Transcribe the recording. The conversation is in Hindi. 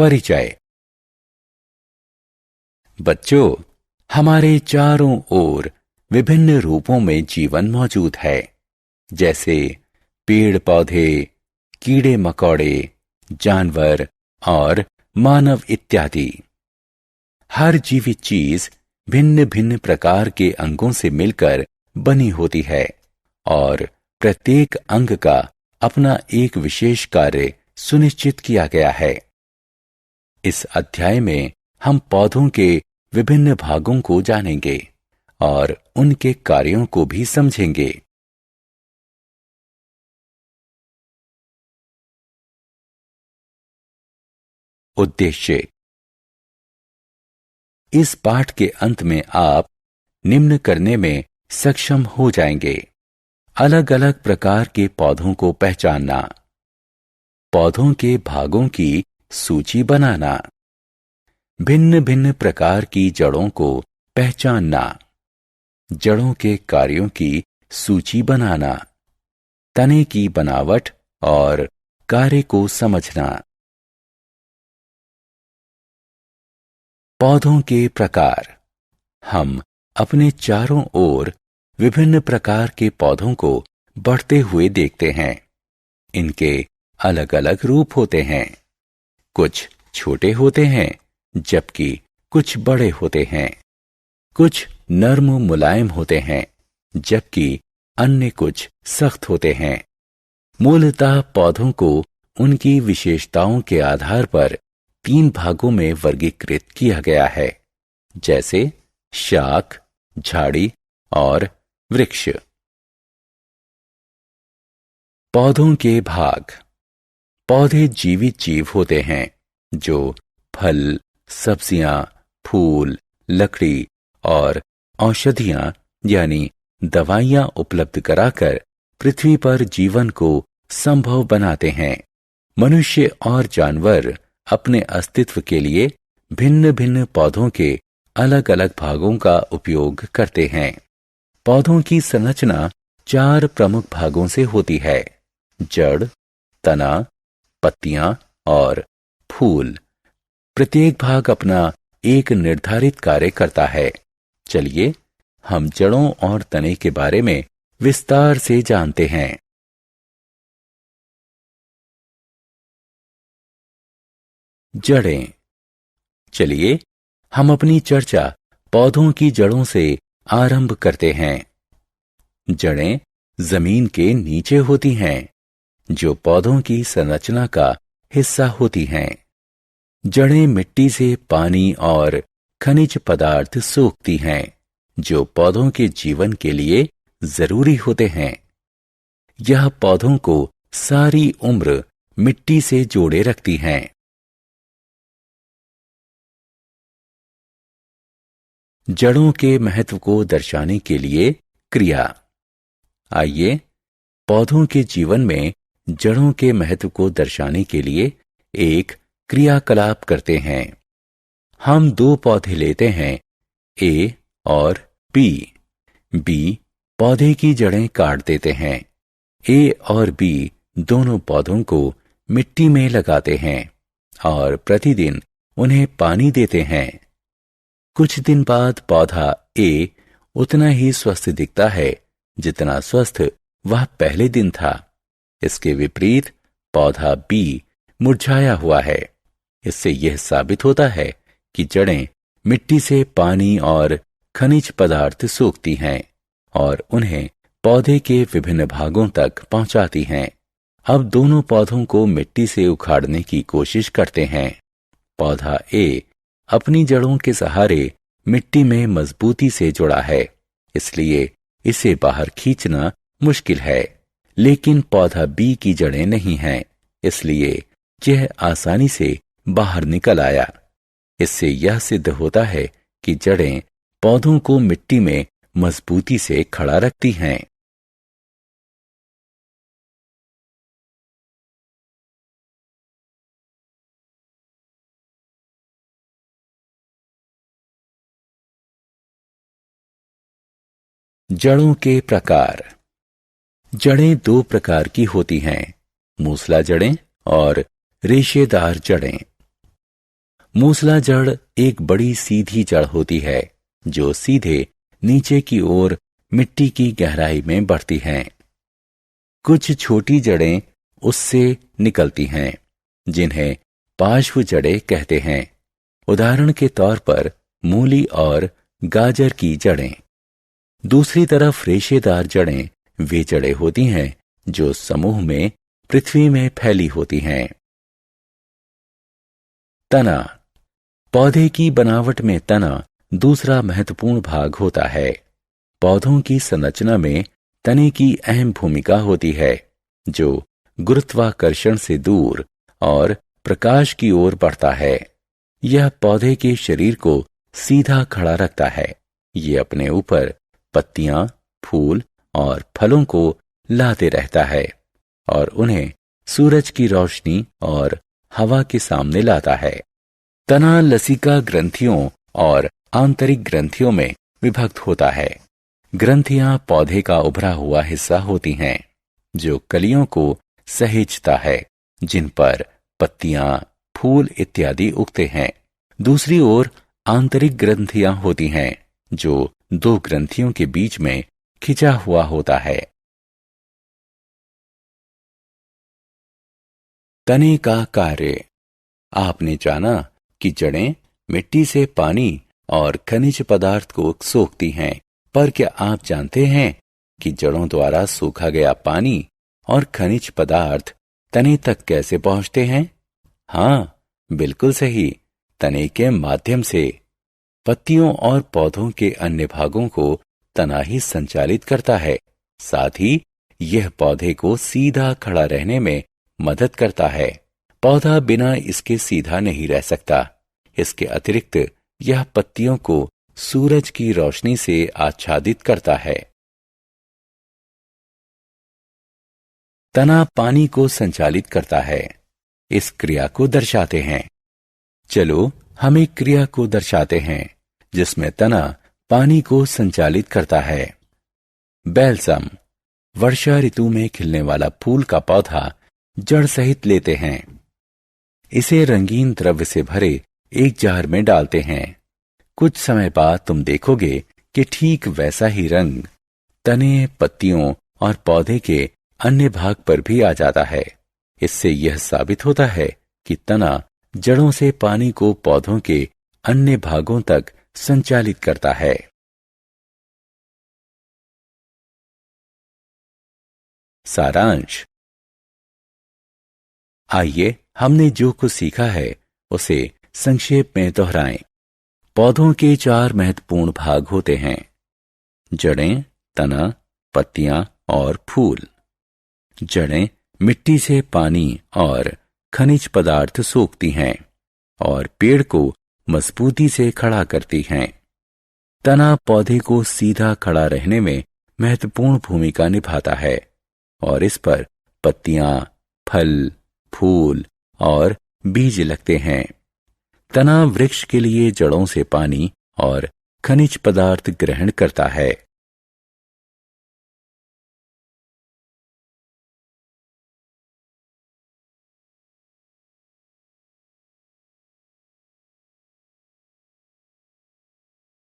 परिचय। बच्चों, हमारे चारों ओर विभिन्न रूपों में जीवन मौजूद है, जैसे पेड़ पौधे, कीड़े मकोड़े, जानवर और मानव इत्यादि। हर जीवित चीज भिन्न भिन्न प्रकार के अंगों से मिलकर बनी होती है और प्रत्येक अंग का अपना एक विशेष कार्य सुनिश्चित किया गया है। इस अध्याय में हम पौधों के विभिन्न भागों को जानेंगे और उनके कार्यों को भी समझेंगे। उद्देश्य। इस पाठ के अंत में आप निम्न करने में सक्षम हो जाएंगे: अलग अलग प्रकार के पौधों को पहचानना, पौधों के भागों की सूची बनाना, भिन्न भिन्न प्रकार की जड़ों को पहचानना, जड़ों के कार्यों की सूची बनाना, तने की बनावट और कार्य को समझना। पौधों के प्रकार। हम अपने चारों ओर विभिन्न प्रकार के पौधों को बढ़ते हुए देखते हैं। इनके अलग अलग रूप होते हैं। कुछ छोटे होते हैं, जबकि कुछ बड़े होते हैं। कुछ नर्म मुलायम होते हैं, जबकि अन्य कुछ सख्त होते हैं। मूलतः पौधों को उनकी विशेषताओं के आधार पर 3 भागों में वर्गीकृत किया गया है, जैसे शाख, झाड़ी और वृक्ष। पौधों के भाग। पौधे जीवित जीव होते हैं जो फल, सब्जियां, फूल, लकड़ी और औषधियां यानी दवाइयां उपलब्ध कराकर पृथ्वी पर जीवन को संभव बनाते हैं। मनुष्य और जानवर अपने अस्तित्व के लिए भिन्न भिन्न पौधों के अलग अलग भागों का उपयोग करते हैं। पौधों की संरचना 4 प्रमुख भागों से होती है: जड़, तना, पत्तियां और फूल। प्रत्येक भाग अपना एक निर्धारित कार्य करता है। चलिए हम जड़ों और तने के बारे में विस्तार से जानते हैं। जड़ें। चलिए हम अपनी चर्चा पौधों की जड़ों से आरंभ करते हैं। जड़ें जमीन के नीचे होती हैं, जो पौधों की संरचना का हिस्सा होती हैं। जड़ें मिट्टी से पानी और खनिज पदार्थ सोखती हैं, जो पौधों के जीवन के लिए जरूरी होते हैं। यह पौधों को सारी उम्र मिट्टी से जोड़े रखती हैं। जड़ों के महत्व को दर्शाने के लिए क्रिया। आइए पौधों के जीवन में जड़ों के महत्व को दर्शाने के लिए एक क्रियाकलाप करते हैं। हम 2 पौधे लेते हैं, ए और बी। बी पौधे की जड़ें काट देते हैं। ए और बी दोनों पौधों को मिट्टी में लगाते हैं और प्रतिदिन उन्हें पानी देते हैं। कुछ दिन बाद पौधा ए उतना ही स्वस्थ दिखता है जितना स्वस्थ वह पहले दिन था। इसके विपरीत पौधा बी मुरझाया हुआ है। इससे यह साबित होता है कि जड़ें मिट्टी से पानी और खनिज पदार्थ सोखती हैं और उन्हें पौधे के विभिन्न भागों तक पहुंचाती हैं। अब दोनों पौधों को मिट्टी से उखाड़ने की कोशिश करते हैं। पौधा ए अपनी जड़ों के सहारे मिट्टी में मजबूती से जुड़ा है, इसलिए इसे बाहर खींचना मुश्किल है। लेकिन पौधा बी की जड़ें नहीं हैं, इसलिए यह आसानी से बाहर निकल आया। इससे यह सिद्ध होता है कि जड़ें पौधों को मिट्टी में मजबूती से खड़ा रखती हैं। जड़ों के प्रकार। जड़ें 2 प्रकार की होती हैं: मूसला जड़ें और रेशेदार जड़ें। मूसला जड़ एक बड़ी सीधी जड़ होती है जो सीधे नीचे की ओर मिट्टी की गहराई में बढ़ती हैं। कुछ छोटी जड़ें उससे निकलती हैं जिन्हें पार्श्व जड़ें कहते हैं। उदाहरण के तौर पर मूली और गाजर की जड़ें। दूसरी तरफ रेशेदार जड़ें वे जड़ें होती हैं जो समूह में पृथ्वी में फैली होती हैं। तना। पौधे की बनावट में तना दूसरा महत्वपूर्ण भाग होता है। पौधों की संरचना में तने की अहम भूमिका होती है जो गुरुत्वाकर्षण से दूर और प्रकाश की ओर बढ़ता है। यह पौधे के शरीर को सीधा खड़ा रखता है। ये अपने ऊपर पत्तियां, फूल और फलों को लाते रहता है और उन्हें सूरज की रोशनी और हवा के सामने लाता है। तना लसिका ग्रंथियों और आंतरिक ग्रंथियों में विभक्त होता है। ग्रंथियां पौधे का उभरा हुआ हिस्सा होती हैं जो कलियों को सहेजता है जिन पर पत्तियां, फूल इत्यादि उगते हैं। दूसरी ओर आंतरिक ग्रंथियां होती हैं जो दो ग्रंथियों के बीच में खिंचा हुआ होता है। तने का कार्य। आपने जाना कि जड़ें मिट्टी से पानी और खनिज पदार्थ को सोखती हैं, पर क्या आप जानते हैं कि जड़ों द्वारा सोखा गया पानी और खनिज पदार्थ तने तक कैसे पहुंचते हैं? हाँ, बिल्कुल सही, तने के माध्यम से। पत्तियों और पौधों के अन्य भागों को तना ही संचालित करता है। साथ ही यह पौधे को सीधा खड़ा रहने में मदद करता है। पौधा बिना इसके सीधा नहीं रह सकता। इसके अतिरिक्त यह पत्तियों को सूरज की रोशनी से आच्छादित करता है। तना पानी को संचालित करता है। इस क्रिया को दर्शाते हैं। चलो हम एक क्रिया को दर्शाते हैं जिसमें तना पानी को संचालित करता है। बैल्सम। वर्षा ऋतु में खिलने वाला फूल का पौधा जड़ सहित लेते हैं। इसे रंगीन द्रव्य से भरे एक जार में डालते हैं। कुछ समय बाद तुम देखोगे कि ठीक वैसा ही रंग तने, पत्तियों और पौधे के अन्य भाग पर भी आ जाता है। इससे यह साबित होता है कि तना जड़ों से पानी को पौधों के अन्य भागों तक संचालित करता है। सारांश। आइए हमने जो कुछ सीखा है उसे संक्षेप में दोहराएं। पौधों के 4 महत्वपूर्ण भाग होते हैं: जड़ें, तना, पत्तियां और फूल। जड़ें मिट्टी से पानी और खनिज पदार्थ सोखती हैं और पेड़ को मजबूती से खड़ा करती हैं। तना पौधे को सीधा खड़ा रहने में महत्वपूर्ण भूमिका निभाता है और इस पर पत्तियां, फल, फूल और बीज लगते हैं। तना वृक्ष के लिए जड़ों से पानी और खनिज पदार्थ ग्रहण करता है।